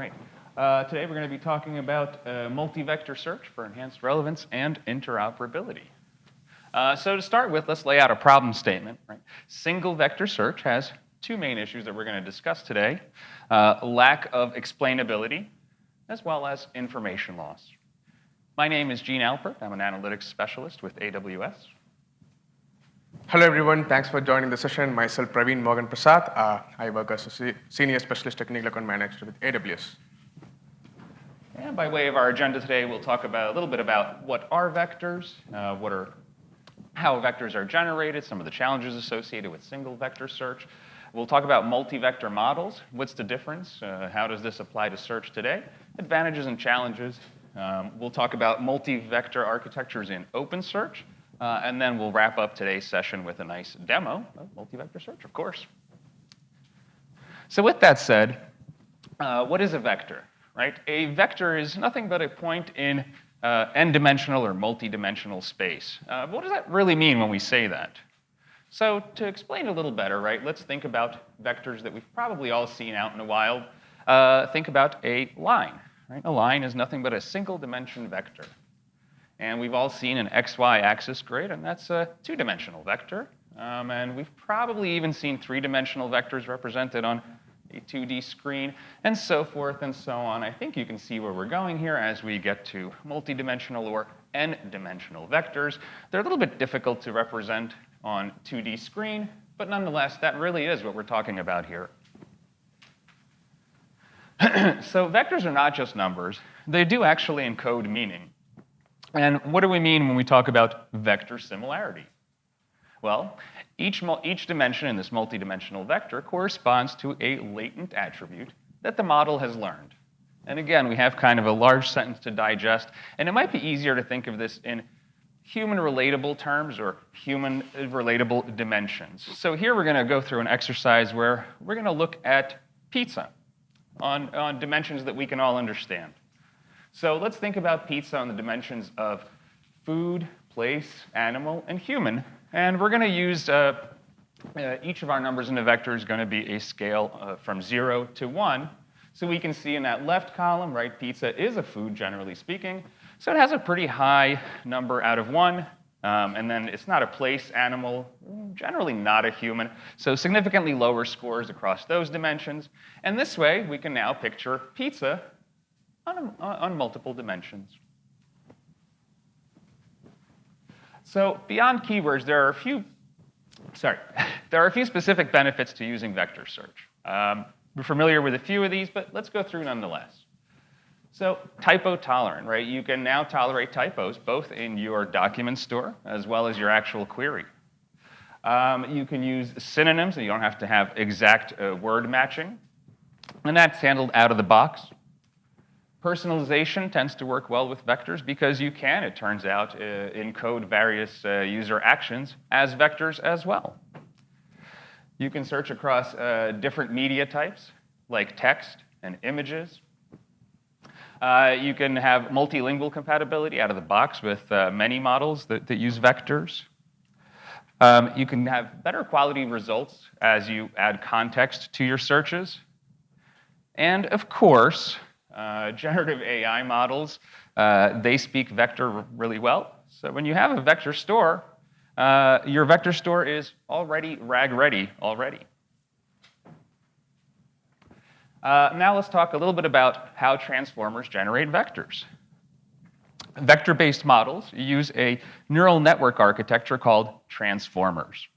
right. Today we're going to be talking about multi-vector search for enhanced relevance and interoperability. So to start with, let's lay out a problem statement. Right? Single vector search has two main issues that we're going to discuss today: lack of explainability, as well as information loss. My name is Alpert. I'm an analytics specialist with AWS. Hello, everyone. Thanks for joining the session. Myself, Praveen, Mohan, Prasad. I work as a senior specialist technical account manager with AWS. And by way of our agenda today, we'll talk about a little bit about what are vectors, how vectors are generated, some of the challenges associated with single vector search. We'll talk about multi-vector models. What's the difference? How does this apply to search today? Advantages and challenges. We'll talk about multi-vector architectures in OpenSearch. And then we'll wrap up today's session with a nice demo of multi-vector search, of course. So with that said, what is a vector? Right? A vector is nothing but a point in n-dimensional or multi-dimensional space. What does that really mean when we say that? So to explain a little better, right, let's think about vectors that we've probably all seen out in the wild. Think about a line. Right? A line is nothing but a single dimension vector. And we've all seen an XY axis grid, and that's a two-dimensional vector. And we've probably even seen three-dimensional vectors represented on a 2D screen, and so forth and so on. I think you can see where we're going here as we get to multi-dimensional or n-dimensional vectors. They're a little bit difficult to represent on 2D screen, but nonetheless, that really is what we're talking about here. So vectors are not just numbers. They do actually encode meaning. And what do we mean when we talk about vector similarity? Well, each dimension in this multidimensional vector corresponds to a latent attribute that the model has learned. And again, we have kind of a large sentence to digest, and it might be easier to think of this in human relatable terms or human relatable dimensions. So here we're going to go through an exercise where we're going to look at pizza on dimensions that we can all understand. So let's think about pizza on the dimensions of food, place, animal, and human. And we're going to use each of our numbers in the vector is going to be a scale from 0 to 1. So we can see in that left column, right, pizza is a food, generally speaking. So it has a pretty high number out of 1. And then it's not a place, animal, generally not a human. So significantly lower scores across those dimensions. And this way, we can now picture pizza on multiple dimensions. So beyond keywords, there are a few specific benefits to using vector search. We're familiar with a few of these, but let's go through nonetheless. So typo tolerant, right? You can now tolerate typos both in your document store as well as your actual query. You can use synonyms, and you don't have to have exact word matching. And that's handled out of the box. Personalization tends to work well with vectors because you can, it turns out, encode various user actions as vectors as well. You can search across different media types, like text and images. You can have multilingual compatibility out of the box with many models that use vectors. You can have better quality results as you add context to your searches. And of course, generative AI models, they speak vector really well. So when you have a vector store, your vector store is already RAG ready already. Now let's talk a little bit about how transformers generate vectors. Vector-based models use a neural network architecture called transformers.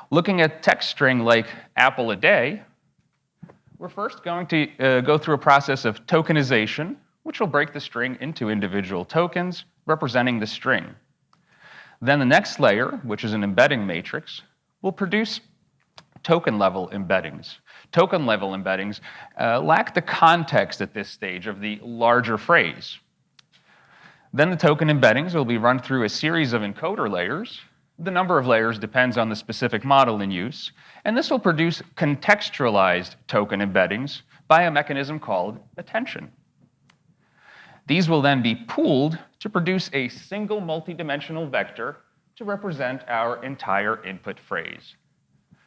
Looking at text string like apple a day, we're first going to go through a process of tokenization, which will break the string into individual tokens representing the string. Then the next layer, which is an embedding matrix, will produce token-level embeddings. Token-level embeddings lack the context at this stage of the larger phrase. Then the token embeddings will be run through a series of encoder layers. The number of layers depends on the specific model in use, and this will produce contextualized token embeddings by a mechanism called attention. These will then be pooled to produce a single multidimensional vector to represent our entire input phrase.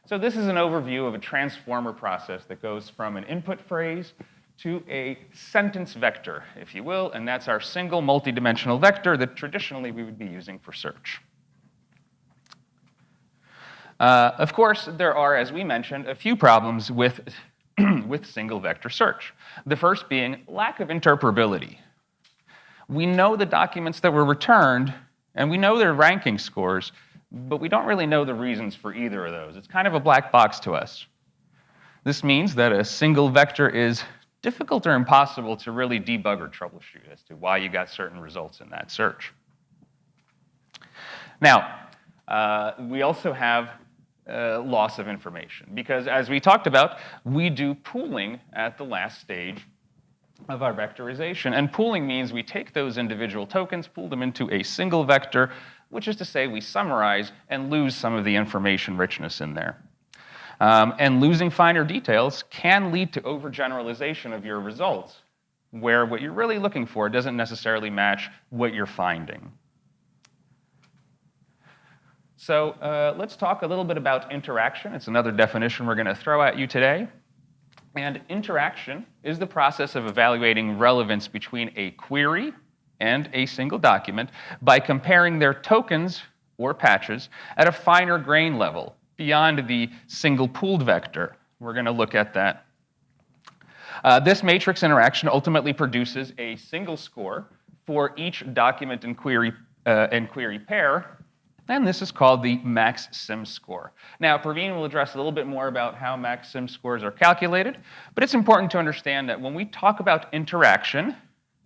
So this is an overview of a transformer process that goes from an input phrase to a sentence vector, if you will, and that's our single multidimensional vector that traditionally we would be using for search. Of course, there are, as we mentioned, a few problems with, with single vector search. The first being lack of interpretability. We know the documents that were returned, and we know their ranking scores, but we don't really know the reasons for either of those. It's kind of a black box to us. This means that a single vector is difficult or impossible to really debug or troubleshoot as to why you got certain results in that search. Now, we also have loss of information, because as we talked about, we do pooling at the last stage of our vectorization. And pooling means we take those individual tokens, pool them into a single vector, which is to say we summarize and lose some of the information richness in there. And losing finer details can lead to overgeneralization of your results, where what you're really looking for doesn't necessarily match what you're finding. So let's talk a little bit about interaction. It's another definition we're going to throw at you today. And interaction is the process of evaluating relevance between a query and a single document by comparing their tokens or patches at a finer grain level beyond the single pooled vector. We're going to look at that. This matrix interaction ultimately produces a single score for each document and query pair, and this is called the max sim score. Now, Praveen will address a little bit more about how max sim scores are calculated, but it's important to understand that when we talk about interaction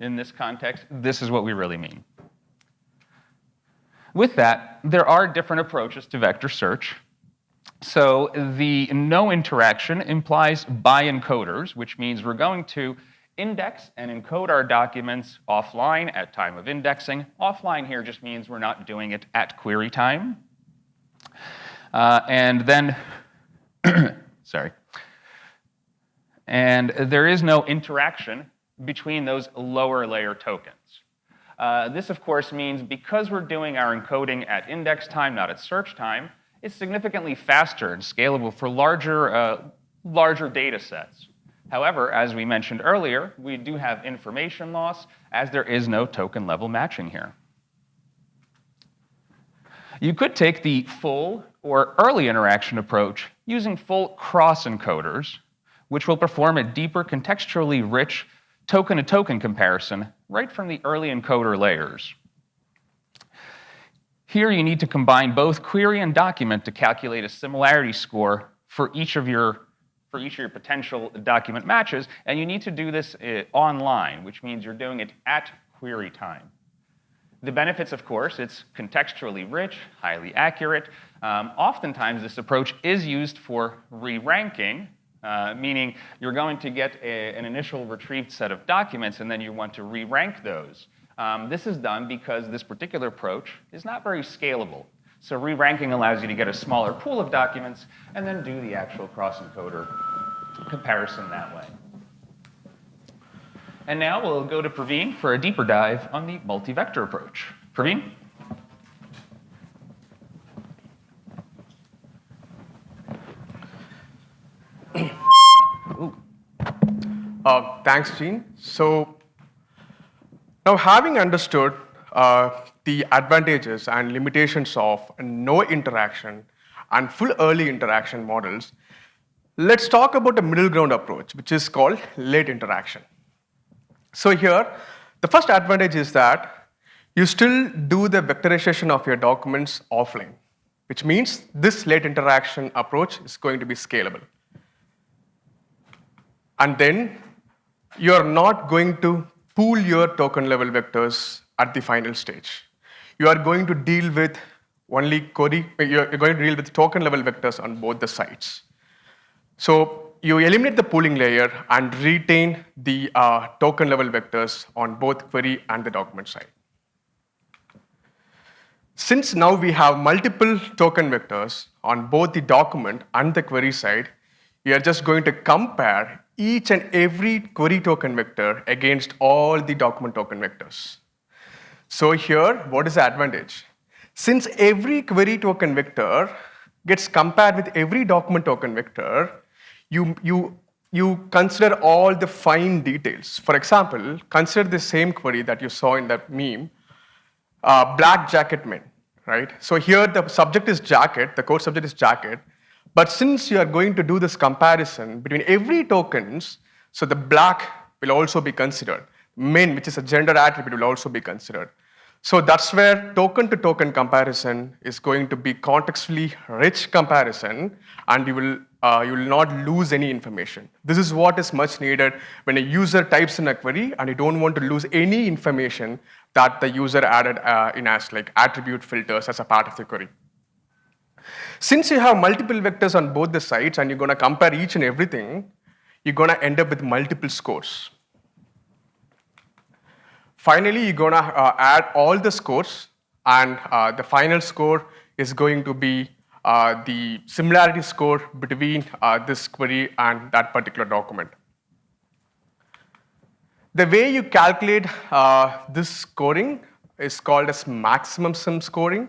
in this context, this is what we really mean. With that, there are different approaches to vector search. So the no interaction implies by encoders, which means we're going to index and encode our documents offline at time of indexing. Offline here just means we're not doing it at query time. And then, sorry. And there is no interaction between those lower layer tokens. This, of course, means because we're doing our encoding at index time, not at search time, it's significantly faster and scalable for larger data sets. However, as we mentioned earlier, we do have information loss as there is no token level matching here. You could take the full or early interaction approach using full cross encoders, which will perform a deeper contextually rich token-to-token comparison right from the early encoder layers. Here you need to combine both query and document to calculate a similarity score for each of your potential document matches, and you need to do this online, which means you're doing it at query time. The benefits, of course, it's contextually rich, highly accurate. Oftentimes, this approach is used for re-ranking, meaning you're going to get an initial retrieved set of documents, and then you want to re-rank those. This is done because this particular approach is not very scalable. So re-ranking allows you to get a smaller pool of documents and then do the actual cross-encoder comparison that way. And now we'll go to Praveen for a deeper dive on the multi-vector approach. Praveen? Thanks, Gene. So now, having understood the advantages and limitations of no interaction and full early interaction models, let's talk about a middle ground approach, which is called late interaction. So here, the first advantage is that you still do the vectorization of your documents offline, which means this late interaction approach is going to be scalable. And then you're not going to pool your token level vectors at the final stage. You are going to deal with only query, you're going to deal with token level vectors on both the sides. So you eliminate the pooling layer and retain the token level vectors on both query and the document side. Since now we have multiple token vectors on both the document and the query side, we are just going to compare each and every query token vector against all the document token vectors. So here, what is the advantage? Since every query token vector gets compared with every document token vector, you you consider all the fine details. For example, consider the same query that you saw in that meme, black jacket men, right? So here the subject is jacket, the code subject is jacket, but since you are going to do this comparison between every tokens, so the black will also be considered. Men, which is a gender attribute, will also be considered. So that's where token-to-token comparison is going to be contextually rich comparison, and you will not lose any information. This is what is much needed when a user types in a query, and you don't want to lose any information that the user added in as like attribute filters as a part of the query. Since you have multiple vectors on both the sides, and you're going to compare each and everything, you're going to end up with multiple scores. Finally, you're going to add all the scores, and the final score is going to be the similarity score between this query and that particular document. The way you calculate this scoring is called as maximum sum scoring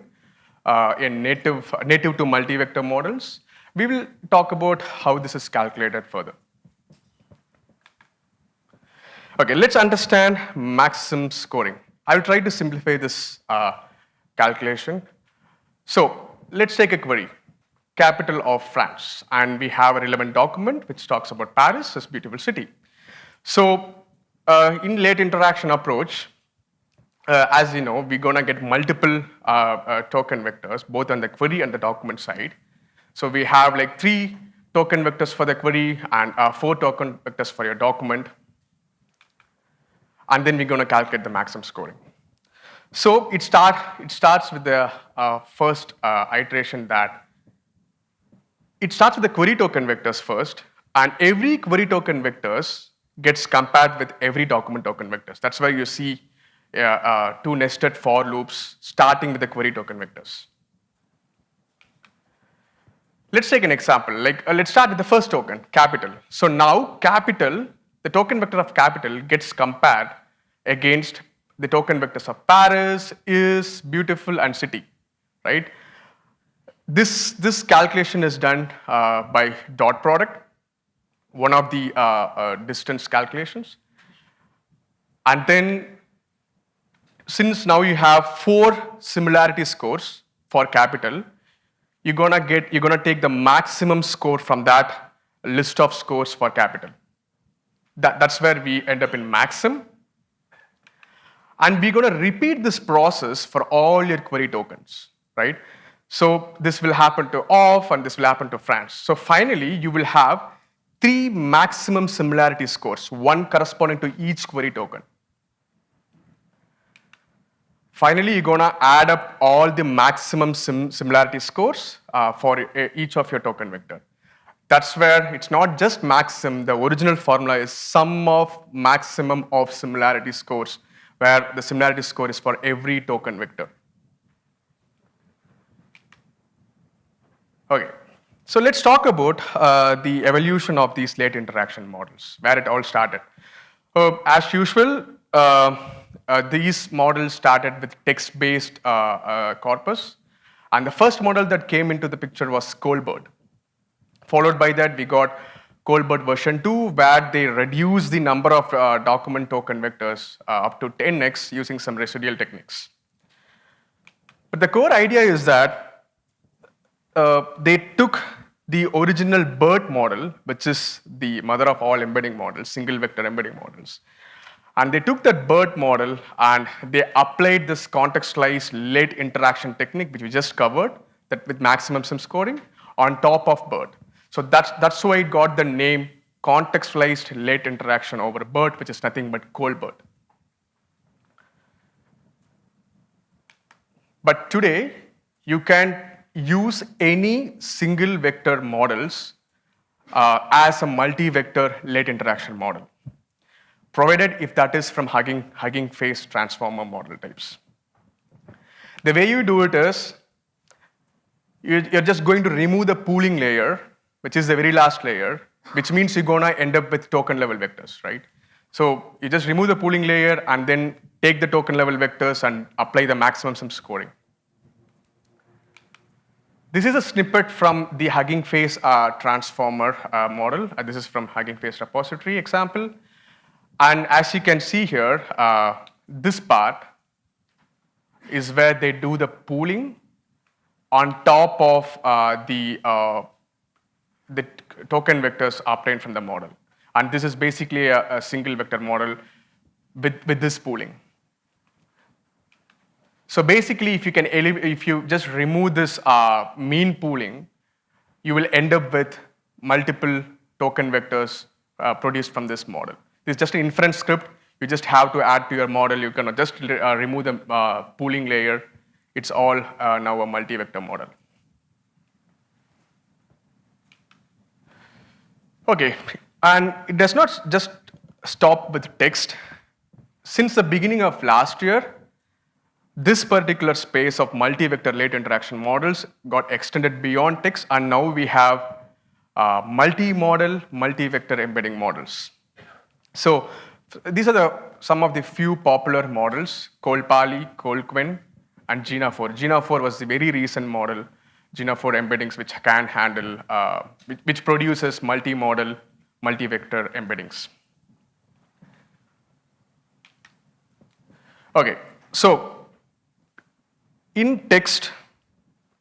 in native to multi-vector models. We will talk about how this is calculated further. Okay, let's understand maximum scoring. I will try to simplify this calculation. So let's take a query, capital of France, and we have a relevant document which talks about Paris, this beautiful city. So in late interaction approach, as you know, we're going to get multiple token vectors, both on the query and the document side. So we have like 3 token vectors for the query and 4 token vectors for your document. And then we're going to calculate the maximum scoring. So it starts with the first iteration that it starts with the query token vectors first, and every query token vectors gets compared with every document token vectors. That's why you see 2 nested for loops starting with the query token vectors. Let's take an example. Let's start with the first token, capital. So now capital, the token vector of capital gets compared against the token vectors of Paris, is, beautiful, and city, right? This calculation is done by dot product, one of the distance calculations. And then, since now you have 4 similarity scores for capital, you're gonna take the maximum score from that list of scores for capital. That's where we end up in maxim. And we're going to repeat this process for all your query tokens, right? So this will happen to off, and this will happen to France. So finally, you will have 3 maximum similarity scores, 1 corresponding to each query token. Finally, you're going to add up all the maximum similarity scores for each of your token vector. That's where it's not just maxim, the original formula is sum of maximum of similarity scores, where the similarity score is for every token vector. Okay, so let's talk about the evolution of these late interaction models, where it all started. As usual, these models started with text-based corpus, and the first model that came into the picture was ColBERT. Followed by that, we got ColBERT version 2, where they reduced the number of document token vectors up to 10x using some residual techniques. But the core idea is that they took the original BERT model, which is the mother of all embedding models, single vector embedding models. And they took that BERT model and they applied this contextualized late interaction technique, which we just covered, that with maximum sum scoring, on top of BERT. So that's why it got the name contextualized late interaction over BERT, which is nothing but ColBERT. But today, you can use any single vector models as a multi-vector late interaction model, provided if that is from Hugging Face transformer model types. The way you do it is, you're just going to remove the pooling layer, which is the very last layer, which means you're gonna end up with token level vectors, right? So you just remove the pooling layer and then take the token level vectors and apply the maximum sum scoring. This is a snippet from the Hugging Face transformer model. This is from Hugging Face repository example. And as you can see here, this part is where they do the pooling on top of the token vectors obtained from the model. And this is basically a single vector model with this pooling. So basically, if you just remove this mean pooling, you will end up with multiple token vectors produced from this model. This is just an inference script. You just have to add to your model. You can just remove the pooling layer. It's all now a multi-vector model. Okay, and it does not just stop with text. Since the beginning of last year, this particular space of multi-vector late interaction models got extended beyond text, and now we have multi-model, multi-vector embedding models. So these are some of the few popular models: ColPaLi, ColQuinn, and GINA4. GINA4 was the very recent model, GINA4 embeddings, which can handle, which produces multi-model, multi-vector embeddings. Okay, so in text,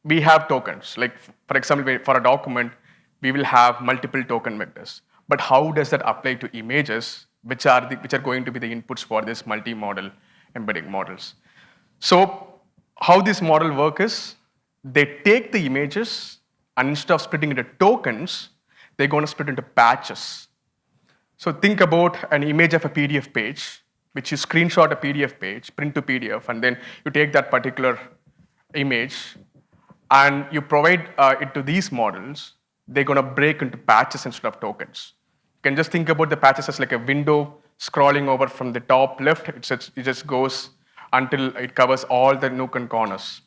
we have tokens. Like, for example, for a document, we will have multiple token vectors. But how does that apply to images, which are going to be the inputs for this multi-model embedding models? So how this model works is, they take the images, and instead of splitting into tokens, they're going to split into patches. So think about an image of a PDF page, which you screenshot a PDF page, print to PDF, and then you take that particular image and you provide it to these models. They're going to break into patches instead of tokens. You can just think about the patches as like a window scrolling over from the top left. It just goes until it covers all the nook and corners.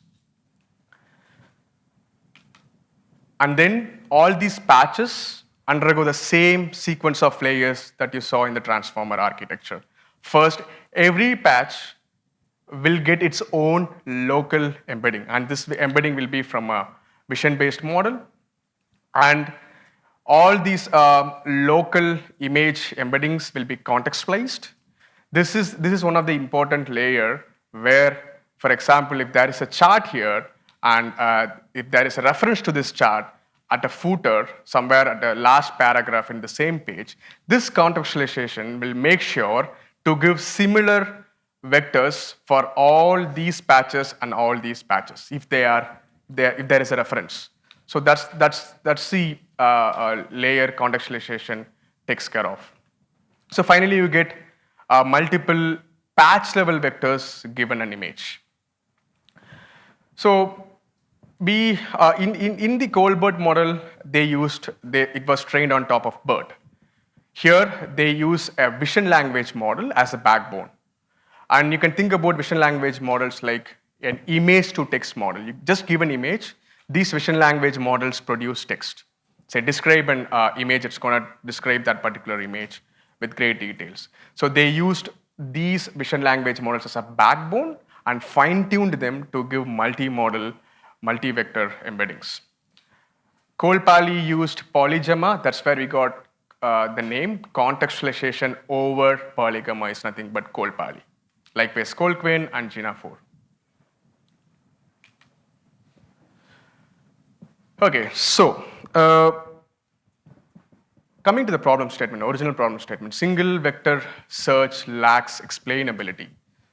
And then all these patches undergo the same sequence of layers that you saw in the transformer architecture. First, every patch will get its own local embedding, and this embedding will be from a vision-based model. And all these local image embeddings will be context-placed. This is one of the important layer where, for example, if there is a chart here, and if there is a reference to this chart at a footer, somewhere at the last paragraph in the same page, this contextualization will make sure to give similar vectors for all these patches and all these patches, if there is a reference. So that's the layer contextualization takes care of. So finally, you get multiple patch level vectors given an image. So we in the ColBERT model, it was trained on top of BERT. Here they use a vision language model as a backbone. And you can think about vision language models like an image to text model. You just give an image. These vision language models produce text. Say describe an image, it's going to describe that particular image with great details. So they used these vision language models as a backbone and fine-tuned them to give multi-model, multi-vector embeddings. ColPaLi used polygamma. That's where we got the name. Contextualization over polygamma is nothing but ColPaLi. Likewise, ColQuinn and GINA4. Okay, so coming to the problem statement, original problem statement, single vector search lacks explainability.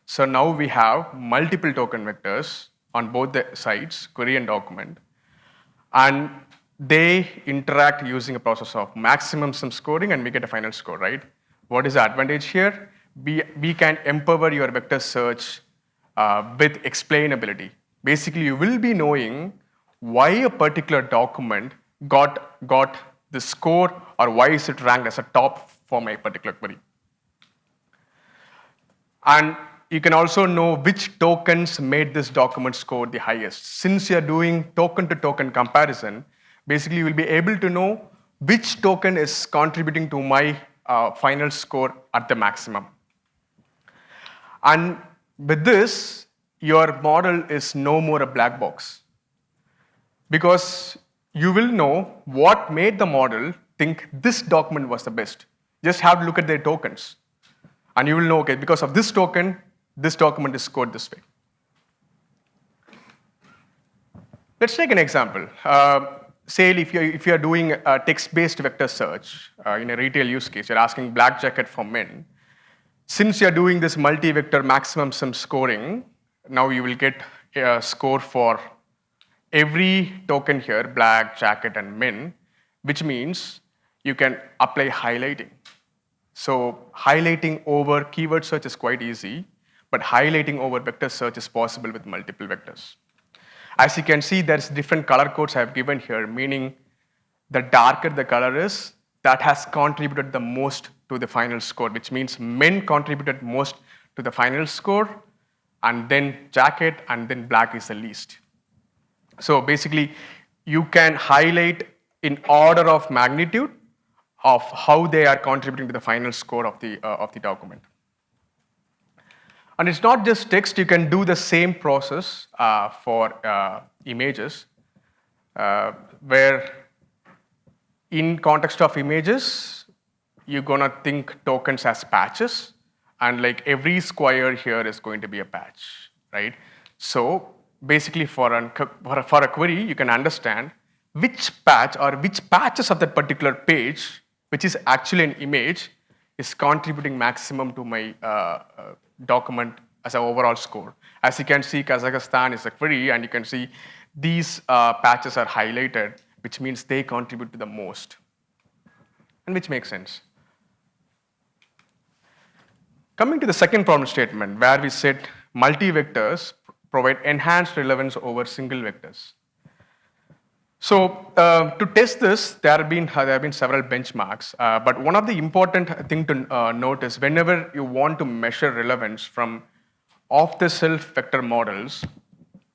So now we have multiple token vectors on both the sides, query and document, and they interact using a process of maximum sum scoring, and we get a final score, right? What is the advantage here? We can empower your vector search with explainability. Basically, you will be knowing why a particular document got the score, or why is it ranked as a top for my particular query. And you can also know which tokens made this document score the highest. Since you're doing token-to-token comparison, basically you will be able to know which token is contributing to my final score at the maximum. And with this, your model is no more a black box. because you will know what made the model think this document was the best. Just have to look at their tokens. And you will know, okay, because of this token, this document is scored this way. Let's take an example. Say if you're doing a text-based vector search in a retail use case, you're asking black jacket for men. Since you're doing this multi-vector maximum sum scoring, now you will get a score for every token here, black, jacket, and men, which means you can apply highlighting. So highlighting over keyword search is quite easy, but highlighting over vector search is possible with multiple vectors. As you can see, there's different color codes I've given here, meaning the darker the color is, that has contributed the most to the final score, which means men contributed most to the final score, and then jacket, and then black is the least. So basically, you can highlight in order of magnitude of how they are contributing to the final score of the document. And it's not just text, you can do the same process for images, where in context of images, you're gonna think tokens as patches, and like every square here is going to be a patch, right? So basically for a query, you can understand which patch or which patches of that particular page, which is actually an image, is contributing maximum to my document as an overall score. As you can see, Kazakhstan is a query, and you can see these patches are highlighted, which means they contribute to the most, and which makes sense. Coming to the second problem statement, where we said multi-vectors provide enhanced relevance over single vectors. So to test this, there have been several benchmarks, but one of the important thing to note is whenever you want to measure relevance from off-the-shelf vector models,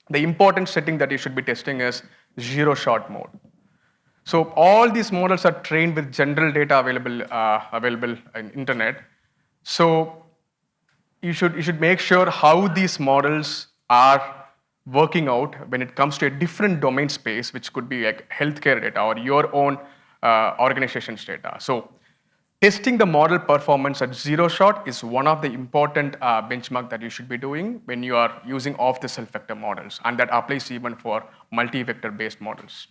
the important setting that you should be testing is zero-shot mode. So all these models are trained with general data available in internet. So you should make sure how these models are working out when it comes to a different domain space, which could be like healthcare data or your own organization's data. So testing the model performance at zero shot is one of the important benchmark that you should be doing when you are using off-the-shelf vector models, and that applies even for multi-vector based models.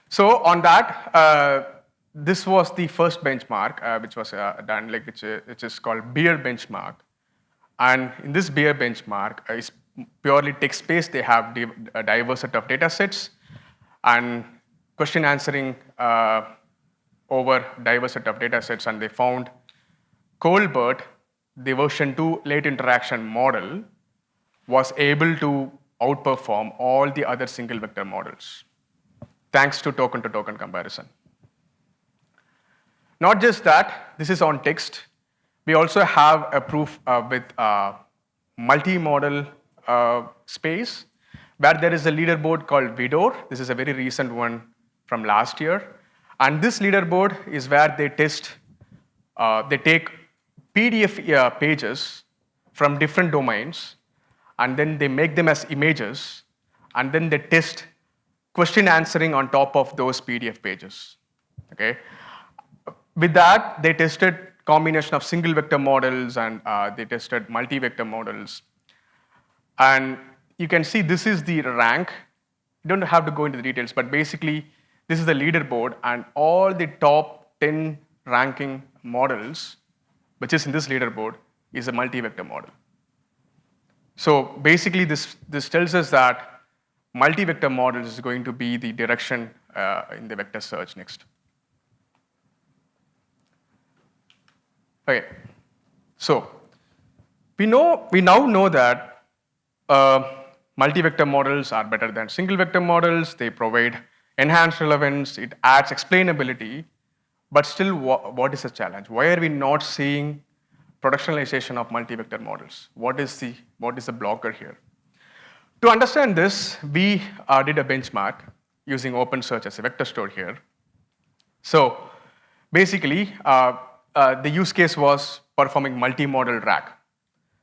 So on that, this was the first benchmark which was done, like which is called beer benchmark. And in this beer benchmark, is purely text-based. They have a diverse set of data sets and question answering over diverse set of data sets, and they found ColBERT, the version 2 late interaction model, was able to outperform all the other single vector models, thanks to token-to-token comparison. Not just that, this is on text. We also have a proof with multi-model space, where there is a leaderboard called Vidor. This is a very recent one from last year. And this leaderboard is where they test, they take PDF pages from different domains, and then they make them as images, and then they test question answering on top of those PDF pages, okay? With that, they tested combination of single vector models, and they tested multi-vector models. And you can see this is the rank. You don't have to go into the details, but basically, this is the leaderboard, and all the top 10 ranking models, which is in this leaderboard, is a multi-vector model. So basically, this tells us that multi-vector models is going to be the direction in the vector search next. Okay, so we now know that multi-vector models are better than single vector models. They provide enhanced relevance, it adds explainability, but still what is the challenge? Why are we not seeing productionalization of multi-vector models? What is the blocker here? To understand this, we did a benchmark using OpenSearch as a vector store here. So basically, the use case was performing multi-model RAG.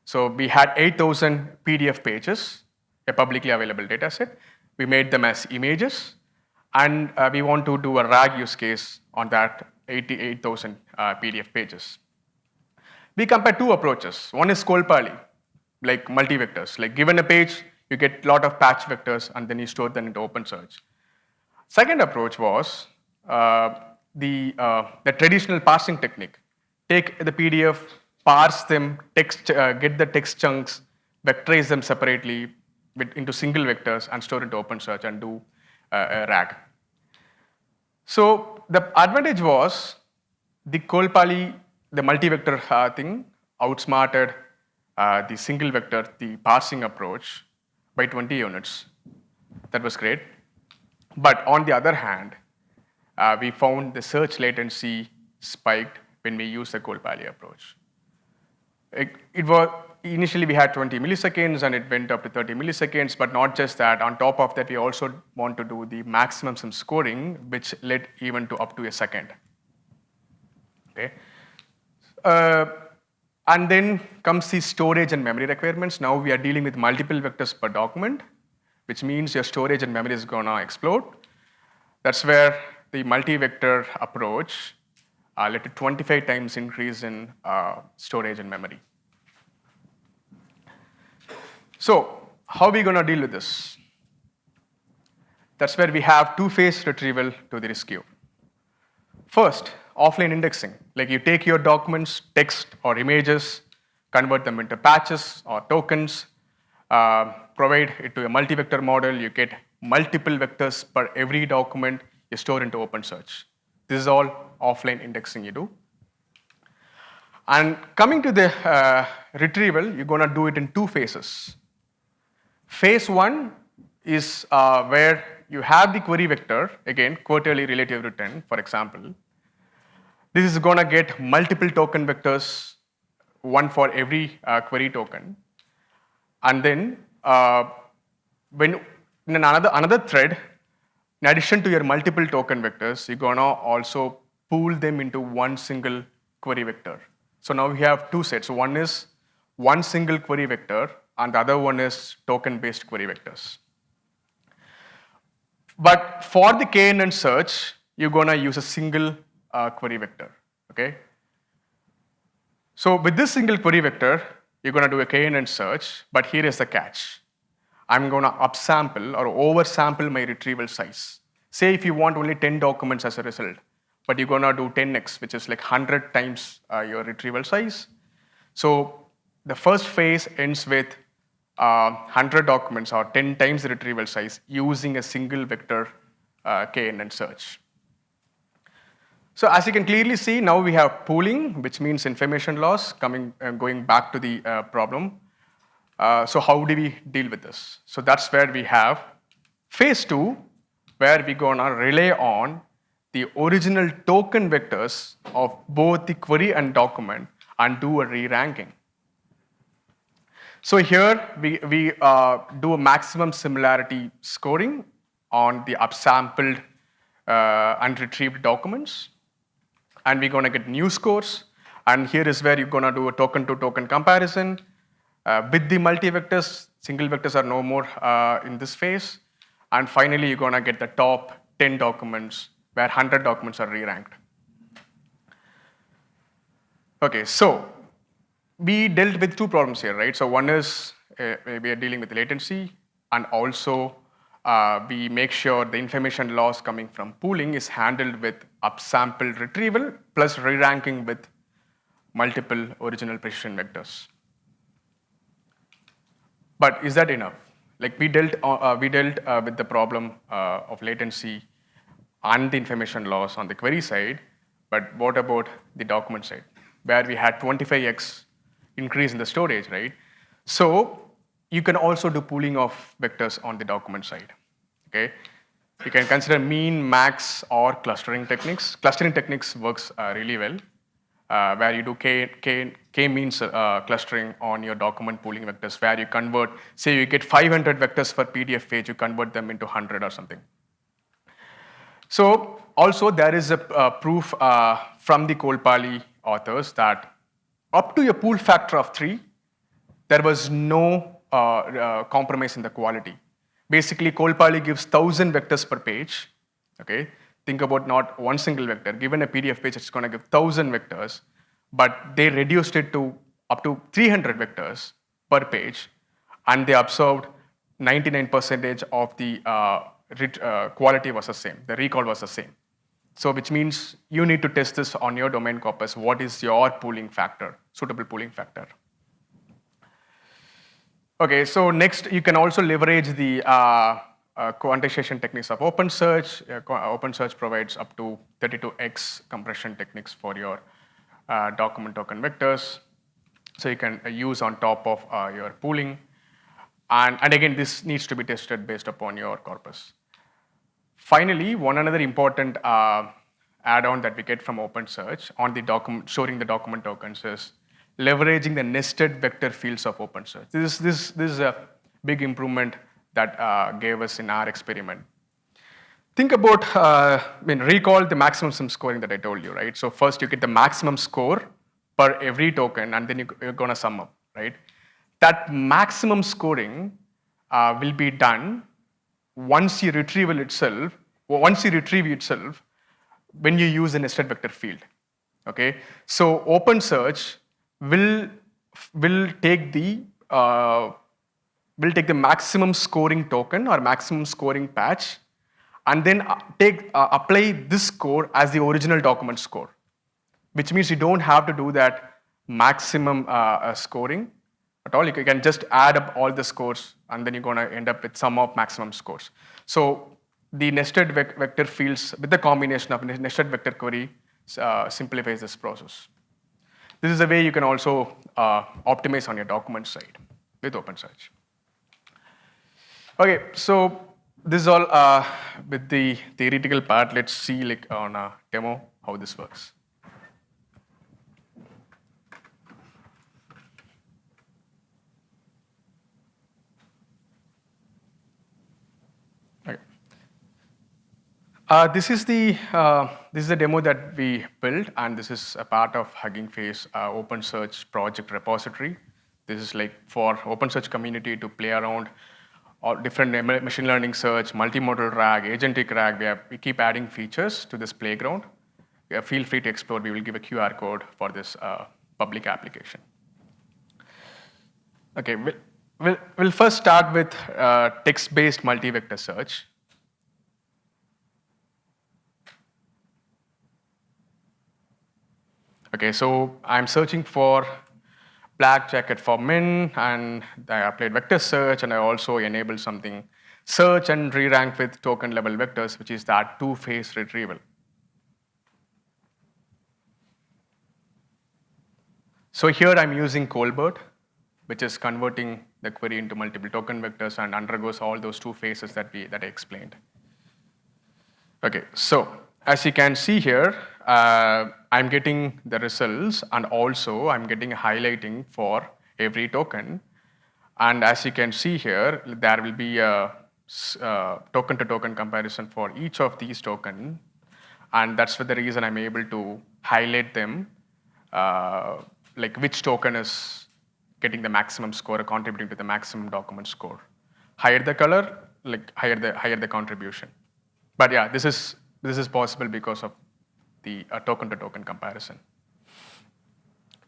So we had 8,000 PDF pages, a publicly available data set. we made them as images, and we want to do a RAG use case on that 88,000 PDF pages. We compare two approaches. One is ColPaLi, like multi-vectors. Like given a page, you get a lot of patch vectors, and then you store them into OpenSearch. Second approach was the traditional parsing technique. Take the PDF, parse them, get the text chunks, vectorize them separately into single vectors, and store into OpenSearch and do a RAG. So the advantage was the ColPaLi, the multi-vector thing, outsmarted the single vector, the parsing approach by 20 units. That was great. But on the other hand, we found the search latency spiked when we used the ColPaLi approach. It was initially we had 20 milliseconds and it went up to 30 milliseconds, but not just that. On top of that, we also want to do the maximum sum scoring, which led even to up to a second. Okay. And then comes the storage and memory requirements. Now we are dealing with multiple vectors per document, which means your storage and memory is gonna explode. That's where the multi-vector approach led to 25 times increase in storage and memory. So how are we gonna deal with this? That's where we have two-phase retrieval to the rescue. First, offline indexing. Like you take your documents, text or images, convert them into patches or tokens, provide it to a multi-vector model, you get multiple vectors per every document, you store into OpenSearch. This is all offline indexing you do. And coming to the retrieval, you're gonna do it in two phases. Phase one is where you have the query vector, again, quarterly relative return, for example. This is gonna get multiple token vectors, one for every query token. And then when in another thread, in addition to your multiple token vectors, you're gonna also pool them into one single query vector. So now we have two sets. One is one single query vector, and the other one is token-based query vectors. But for the KNN search, you're gonna use a single query vector, okay? So with this single query vector, you're gonna do a KNN search, but here is the catch. I'm gonna upsample or oversample my retrieval size. Say if you want only 10 documents as a result, but you're gonna do 10x, which is like 100 times your retrieval size. So the first phase ends with 100 documents or 10 times the retrieval size using a single vector KNN search. So as you can clearly see, now we have pooling, which means information loss, going back to the problem. So how do we deal with this? So that's where we have phase two, where we're gonna rely on the original token vectors of both the query and document and do a re-ranking. So here we do a maximum similarity scoring on the upsampled and retrieved documents. And we're gonna get new scores. And here is where you're gonna do a token-to-token comparison. With the multi-vectors, single vectors are no more in this phase. And finally, you're gonna get the top 10 documents where 100 documents are re-ranked. Okay, so we dealt with two problems here, right? So one is we are dealing with latency, and also we make sure the information loss coming from pooling is handled with upsampled retrieval plus re-ranking with multiple original precision vectors. But is that enough? Like we dealt with the problem of latency and the information loss on the query side, but what about the document side, where we had 25x increase in the storage, right? So you can also do pooling of vectors on the document side, okay? You can consider mean, max, or clustering techniques. Clustering techniques works really well, where you do k-means clustering on your document pooling vectors, where you convert, say you get 500 vectors for PDF page, you convert them into 100 or something. So also there is a proof from the ColPaLi authors that up to a pool factor of 3, there was no compromise in the quality. Basically, ColPaLi gives 1,000 vectors per page. Okay, think about not one single vector. Given a PDF page, it's going to give 1,000 vectors, but they reduced it to up to 300 vectors per page, and they observed 99% of the quality was the same. The recall was the same. So which means you need to test this on your domain corpus. What is your pooling factor, suitable pooling factor? Okay, so next you can also leverage the quantization techniques of OpenSearch. OpenSearch provides up to 32x compression techniques for your document token vectors. So you can use on top of your pooling. And again, this needs to be tested based upon your corpus. Finally, one another important add-on that we get from OpenSearch on the document, storing the document tokens is leveraging the nested vector fields of OpenSearch. This is a big improvement that gave us in our experiment. Think about, recall the maximum sum scoring that I told you, right? So first you get the maximum score per every token, and then you're gonna sum up, right? That maximum scoring will be done once you retrieve itself when you use a nested vector field. Okay, so OpenSearch will take the maximum scoring token or maximum scoring patch, and then apply this score as the original document score, which means you don't have to do that maximum scoring at all. You can just add up all the scores, and then you're going to end up with sum of maximum scores. So the nested vector fields with the combination of nested vector query simplifies this process. This is a way you can also optimize on your document side with OpenSearch. Okay, so this is all with the theoretical part. Let's see, like on a demo, how this works. This is the demo that we built, and this is a part of Hugging Face OpenSearch project repository. This is like for OpenSearch community to play around all different machine learning search, multimodal RAG, agentic RAG. We keep adding features to this playground. Feel free to explore. We will give a QR code for this public application. Okay, we'll first start with text-based multi-vector search. Okay, so I'm searching for black jacket for men, and I applied vector search, and I also enabled something search and re-rank with token level vectors, which is that two-phase retrieval. So here I'm using ColBERT, which is converting the query into multiple token vectors and undergoes all those two phases that I explained. Okay, so as you can see here, I'm getting the results, and also I'm getting highlighting for every token. And as you can see here, there will be a token-to-token comparison for each of these tokens. And that's for the reason I'm able to highlight them, like which token is getting the maximum score or contributing to the maximum document score. Higher the color, like higher the contribution. But yeah, this is possible because of the token-to-token comparison.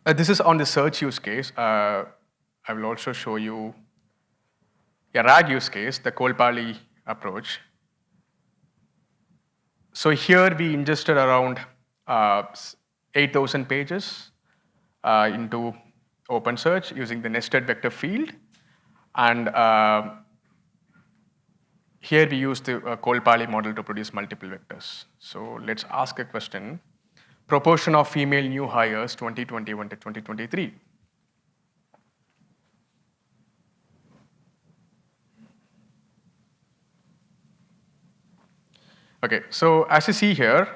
This is on the search use case. I will also show you a RAG use case, the ColPaLi approach. So here we ingested around 8,000 pages into OpenSearch using the nested vector field. And here we use the ColPaLi model to produce multiple vectors. So let's ask a question. Proportion of female new hires 2021 to 2023. Okay, so as you see here,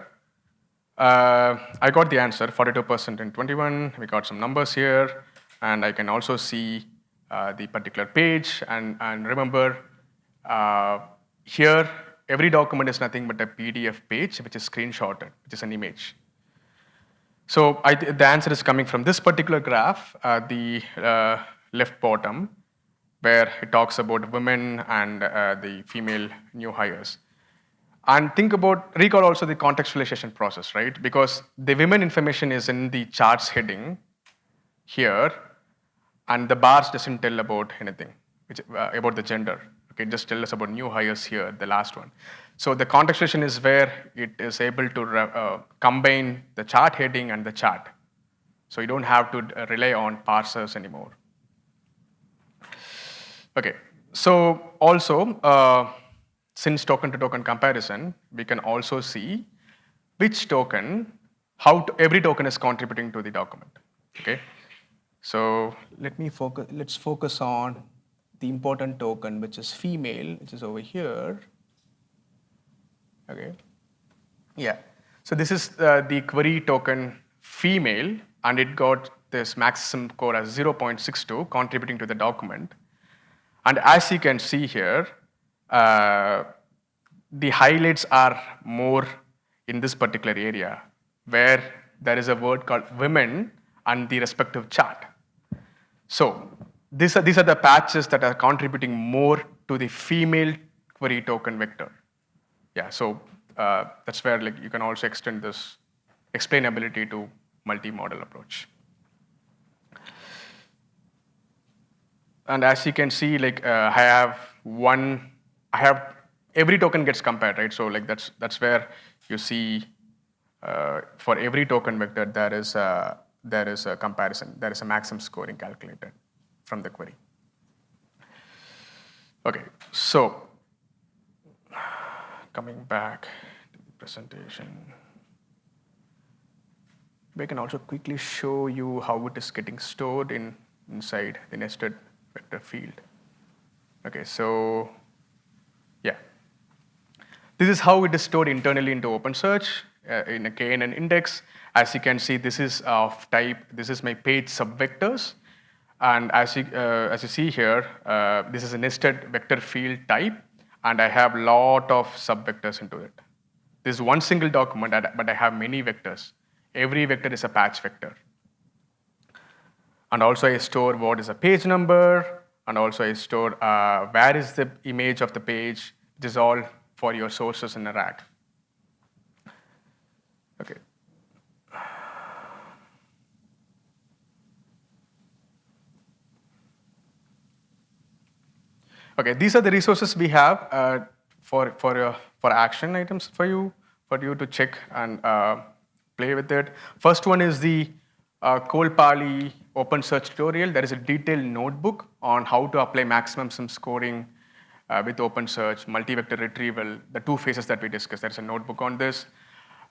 I got the answer, 42% in 21. We got some numbers here, and I can also see the particular page. And remember, here, every document is nothing but a PDF page, which is screenshotted, which is an image. So the answer is coming from this particular graph, the left bottom, where it talks about women and the female new hires. And recall also the contextualization process, right? Because the women information is in the charts heading here, and the bars doesn't tell about anything, about the gender. Okay, it just tells us about new hires here, the last one. So the contextualization is where it is able to combine the chart heading and the chart. So you don't have to rely on parsers anymore. Okay, so also, since token-to-token comparison, we can also see which token, every token is contributing to the document. Okay, so let's focus on the important token, which is female, which is over here. Okay, yeah. So this is the query token female, and it got this maximum score as 0.62, contributing to the document. And as you can see here, the highlights are more in this particular area, where there is a word called women and the respective chart. So these are the patches that are contributing more to the female query token vector. Yeah, so that's where you can also extend this explainability to multi-model approach. And as you can see, I have every token gets compared, right? So that's where you see for every token vector there is a comparison. There is a maximum scoring calculated from the query. Okay, so coming back to the presentation, we can also quickly show you how it is getting stored inside the nested vector field. Okay, so yeah. This is how it is stored internally into OpenSearch in a KNN index. As you can see, this is of type, this is my page subvectors. And as you see here, this is a nested vector field type, and I have a lot of subvectors into it. This is one single document, but I have many vectors. Every vector is a patch vector. And also I store what is a page number, and also I store where is the image of the page. This is all for your sources in a rack. Okay. Okay, these are the resources we have for action items for you to check and play with it. First one is the ColPaLi OpenSearch tutorial. There is a detailed notebook on how to apply maximum sum scoring with OpenSearch, multi-vector retrieval, the two phases that we discussed. There's a notebook on this.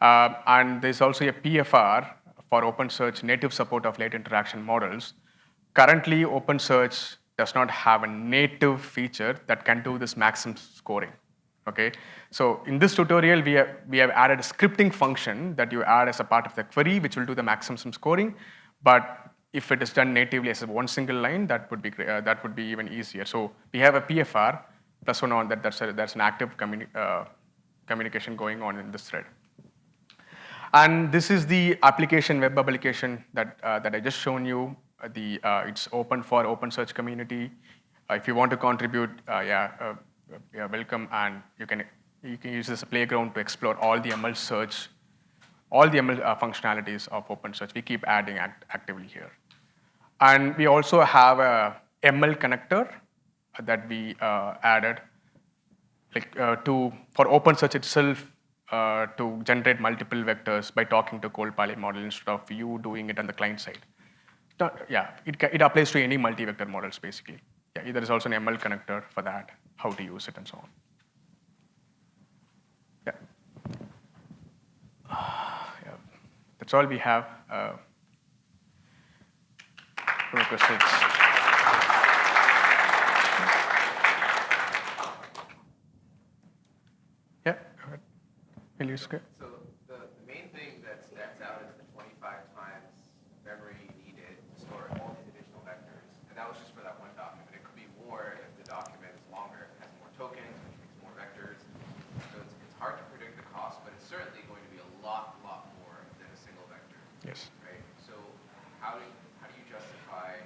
And there's also a PFR for OpenSearch native support of late interaction models. Currently, OpenSearch does not have a native feature that can do this maximum scoring. Okay, so in this tutorial, we have added a scripting function that you add as a part of the query, which will do the maximum sum scoring. But if it is done natively as one single line, that would be great, that would be even easier. So we have a PFR plus one on that. There's an active communication going on in this thread. And this is the application, web application that I just shown you. It's open for OpenSearch community. If you want to contribute, you're welcome, and you can use this as a playground to explore all the ML search, all the ML functionalities of OpenSearch. We keep adding actively here. And we also have a ML connector that we added for OpenSearch itself to generate multiple vectors by talking to ColPaLi model instead of you doing it on the client side. It applies to any multi-vector models, basically. Yeah, there is also an ML connector for that, how to use it and so on. Yeah, that's all we have. Any questions? Yeah, go ahead. So the main thing that stands out is the 25 times memory needed to store all the individual vectors. And that was just for that one document. It could be more if the document is longer, it has more tokens, which makes more vectors. So it's hard to predict the cost, but it's certainly going to be a lot more than a single vector. Yes. Right? So how do you justify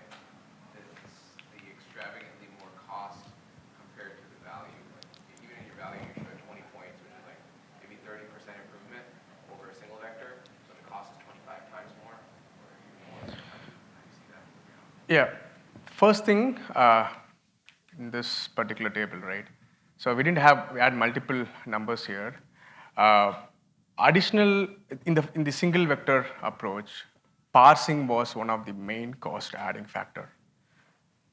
the extravagantly more Yeah. First thing in this particular table, right? So we had multiple numbers here. Uh, Additional in the single vector approach, parsing was one of the main cost adding factor,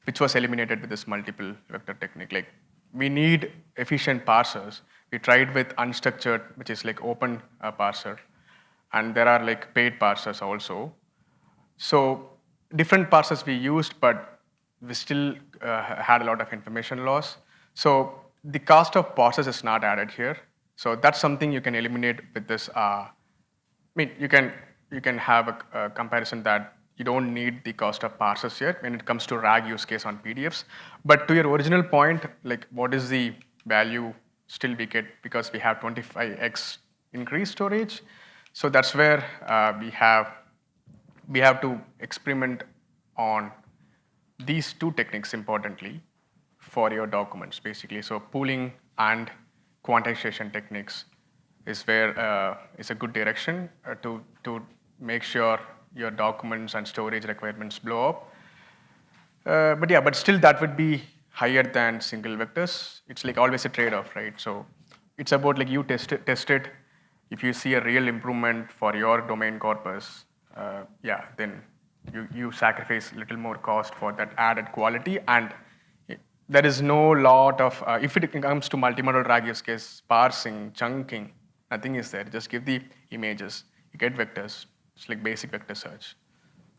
which was eliminated with this multiple vector technique. Like we need efficient parsers. We tried with unstructured, which is like open parser, and there are like paid parsers also. So different parsers we used, but we still had a lot of information loss. So the cost of parsers is not added here. So that's something you can eliminate with this. I mean, you can have a comparison that you don't need the cost of parsers here when it comes to RAG use case on PDFs. But to your original point, like what is the value still we get because we have 25x increased storage. So that's where we have to experiment on these two techniques importantly for your documents, basically. So pooling and quantization techniques is where is a good direction to make sure your documents and storage requirements blow up. But still that would be higher than single vectors. It's like always a trade-off, right? So it's about like you test it. If you see a real improvement for your domain corpus, then you sacrifice a little more cost for that added quality. And there is no lot of, if it comes to multimodal RAG use case, parsing, chunking, nothing is there. Just give the images, you get vectors. It's like basic vector search.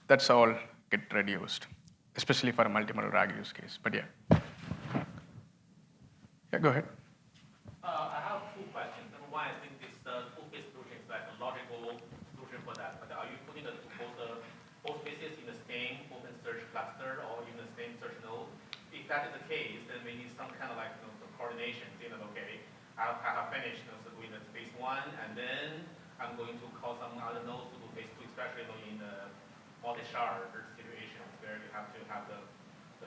That's all get reduced, especially for a multimodal RAG use case. But yeah, go ahead. I have two questions. Number one, I think this tool-based solution is like a logical solution for that. But are you putting both spaces in the same OpenSearch cluster or in the same search node? If that is the case, then we need some kind of like some coordination. Okay, I have finished doing the phase one, and then I'm going to call some other nodes to do phase two, especially in the multi-shard situations where you have to have the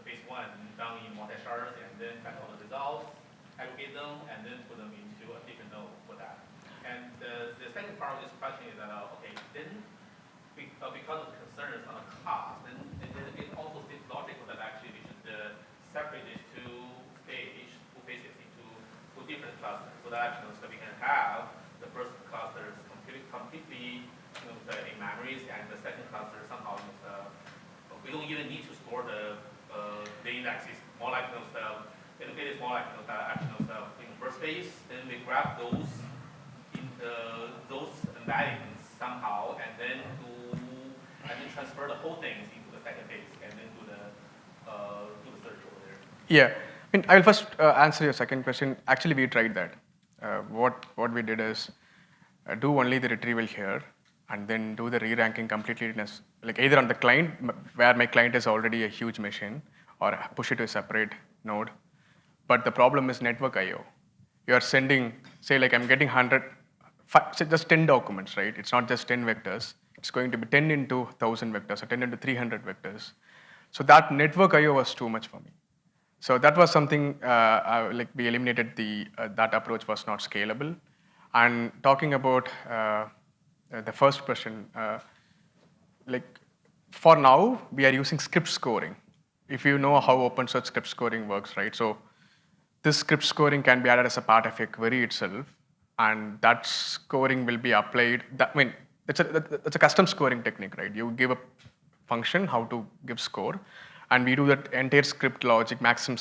phase one done in multi-shards and then find all the results, aggregate them, and then put them into a different node for that. And the second part of this question is that, then because of concerns on the cost, then it also seems logical that actually we should separate these two phases into two different clusters so that so we can have the first cluster is completely in memories, and the second cluster somehow we don't even need to store the indexes. More like educate is more like in first phase. Then we grab those embeddings somehow, and then transfer the whole things into the second phase, and then do the search over there. Yeah, I mean, I'll first answer your second question. Actually, we tried that. What we did is do only the retrieval here, and then do the re-ranking completely like either on the client, where my client is already a huge machine, or push it to a separate node. But the problem is network I/O. You are sending, say, like I'm getting just 10 documents, right? It's not just 10 vectors. It's going to be 10 into 1,000 vectors, or 10 into 300 vectors. So that network I/O was too much for me. So that was something like we eliminated that approach was not scalable. And talking about the first question, like for now we are using script scoring. If you know how OpenSearch script scoring works, right? So this script scoring can be added as a part of a query itself, and that scoring will be applied. It's a custom scoring technique, right? You give a function how to give score, and we do that entire script logic, maximum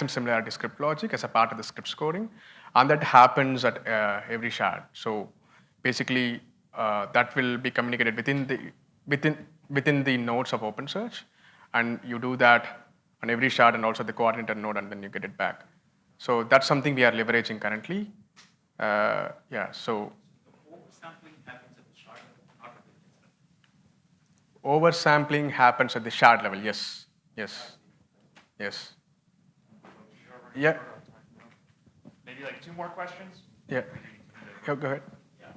similarity script logic as a part of the script scoring, and that happens at every shard. So basically, that will be communicated within the nodes of OpenSearch, and you do that on every shard and also the coordinator node, and then you get it back. So that's something we are leveraging currently. So Oversampling happens at the shard level, not at the instance. Oversampling happens at the shard level, yes. Yeah. Maybe like two more questions? Yeah. Go ahead. Yeah.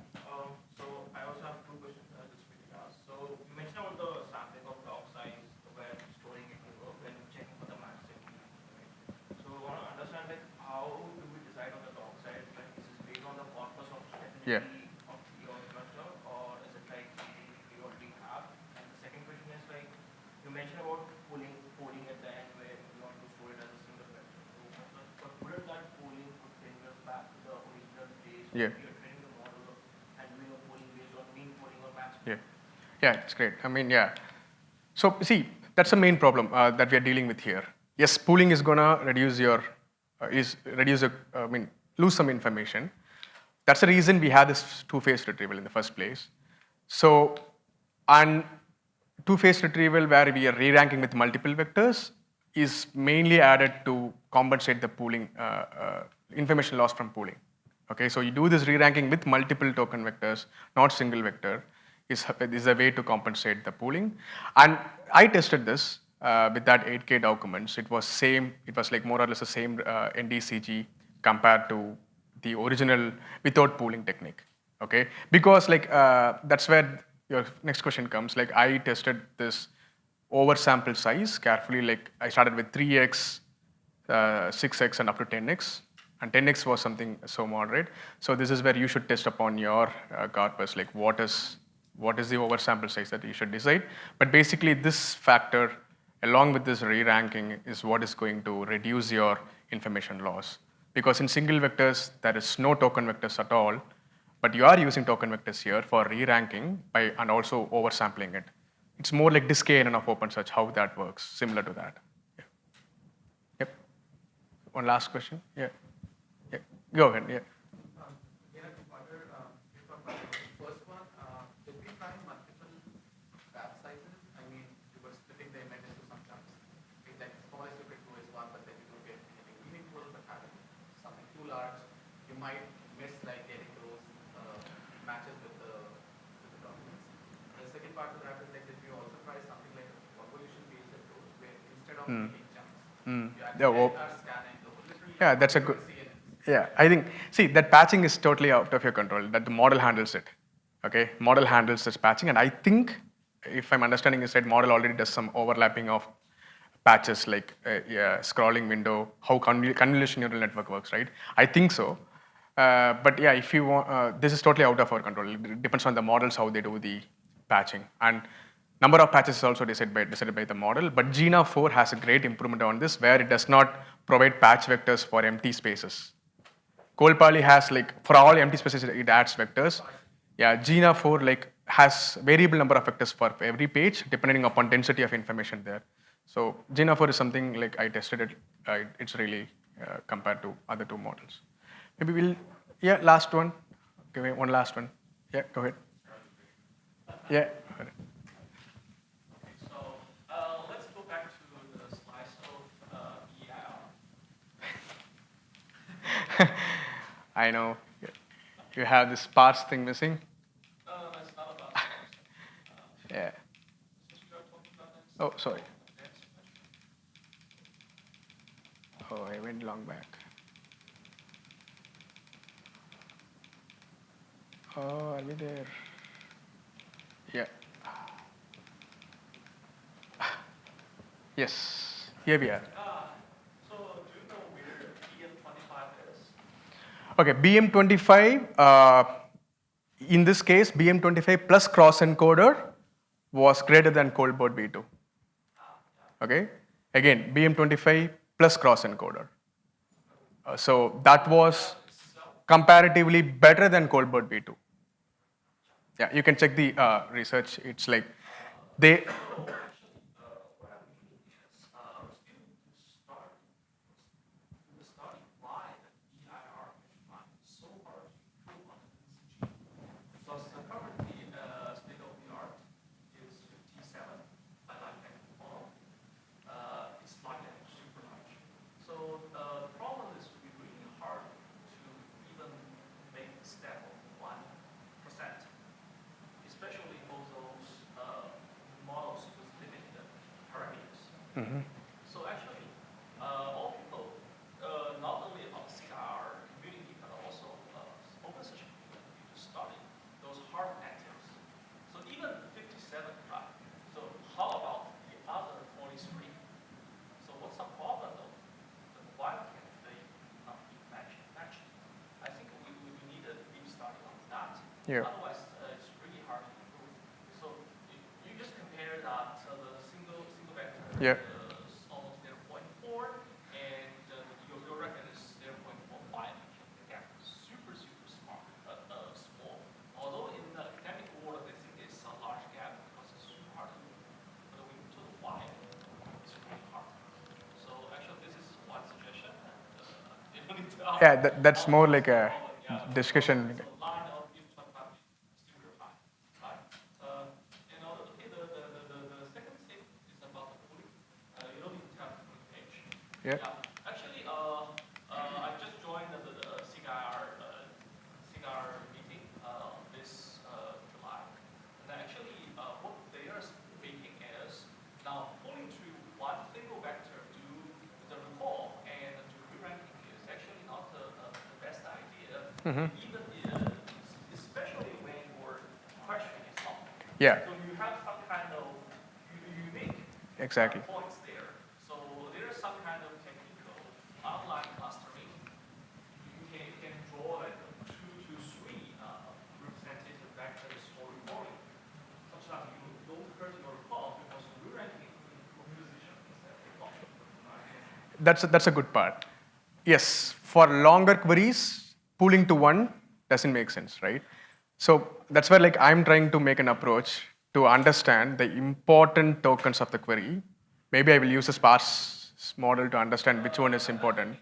So I also have two questions I just quickly ask. So you mentioned about the sampling of doc size when storing it when checking for the max safety. Right? So I want to understand like how do we decide on the doc size? Like is this based on the corpus of Yeah. of your cluster, or is it like we already have? And the second question is like you mentioned about polling at the end where you want to store it as a single vector. But wouldn't that polling would bring us back to the original days Yeah. when you're training the model and doing a polling based on mean polling or max Yeah. Yeah, it's great. I mean, yeah. So see, that's the main problem that we are dealing with here. Yes, pooling is gonna reduce your, lose some information. That's the reason we have this two-phase retrieval in the first place. So, and two-phase retrieval where we are re-ranking with multiple vectors is mainly added to compensate the pooling, information loss from pooling. Okay, so you do this re-ranking with multiple token vectors, not single vector, is a way to compensate the pooling. And I tested this with that 8K documents. It was same, it was like more or less the same NDCG compared to the original without pooling technique. Okay, because like that's where your next question comes. Like I tested this oversample size carefully. Like I started with 3x, 6x, and up to 10x. And 10x was something so moderate. So this is where you should test upon your corpus, like what is the oversample size that you should decide. But basically this factor, along with this re-ranking, is what is going to reduce your information loss. Because in single vectors, there is no token vectors at all, but you are using token vectors here for re-ranking and also oversampling it. It's more like disk-KNN of OpenSearch, how that works, similar to that. Yeah. Yep. One last question. Yeah. Yeah. Go ahead. Yeah. First one, did we try multiple batch sizes? I mean, you were splitting the image into some chunks. Like smallest you could do is one, but then you don't get anything meaningful, but having something too large, you might miss like getting those matches with the documents. The second part of that is like, did we also try something like a convolution-based approach where instead of making chunks, you actually are scanning the literally. Yeah, that's a good. Yeah, I think, see, that patching is totally out of your control, that the model handles it, okay? Model handles this patching, and I think, if I'm understanding you said, model already does some overlapping of patches, like scrolling window, how convolution neural network works, right? I think so. But yeah, if you want, this is totally out of our control. It depends on the models, how they do the patching. And number of patches is also decided by the model, but Gina 4 has a great improvement on this, where it does not provide patch vectors for empty spaces. ColPaLi has like, for all empty spaces, it adds vectors. Yeah, Gina 4 like has variable number of vectors for every page, depending upon density of information there. So Gina 4 is something like I tested it. It's really compared to other two models. Maybe we'll, yeah, last one. Okay, wait, one last one. Yeah, go ahead. Yeah. Go ahead. So let's go back to the slides of EIR. I know. You have this parse thing missing. It's not about that. Yeah. Since you are talking about that, Oh, sorry. next question. Oh, I went long back. Oh, are we there? Yeah. Yes, here we are. So do you know where BM25 is? Okay, BM25, in this case, BM25 plus cross encoder was greater than ColBERT V2. Okay, again, BM25 plus cross encoder. So that was comparatively better than ColBERT V2. Yeah, you can check the research. It's like they. Because currently, state of the art is 57 by light and model. It's not yet super large. So the problem is to be really hard to even make the step of 1%, especially for those models with limited parameters. So actually, all people, not only about CR community, but also OpenSearch community, to study those hard actives. So even 57 tried. So how about the other 43? So what's the problem though? Why can't they not be matched? I think we need a deep study on that. Yeah. Otherwise, it's really hard to improve. So you just compare that the single Yeah. almost 0.4, and your record is 0.45. The gap is super small. Small. Although in the academic world, I think it's a large gap because it's super hard to do. But when you put wide, it's really hard. So actually, this is one suggestion. You don't need to Yeah, that's more like a discussion. so line of if talk about simplify, right? And okay, the second thing is about the pooling. You don't need to have the pooling page. Yeah. Actually, I just joined the CIR meeting this July. And actually, what they are speaking is now pulling to one single vector to the recall and to re-ranking is actually not the best idea, even especially when your question is long. Yeah. So you have some kind of unique Exactly. points there. So there is some kind of technical online clustering. You can draw like 2 to 3 representative vectors for recalling. Such that you don't hurt your recall because re-ranking composition is a recall. That's a good part. Yes, for longer queries, pooling to one doesn't make sense, right? So that's where like I'm trying to make an approach to understand the important tokens of the query. Maybe I will use a sparse model to understand which one is important.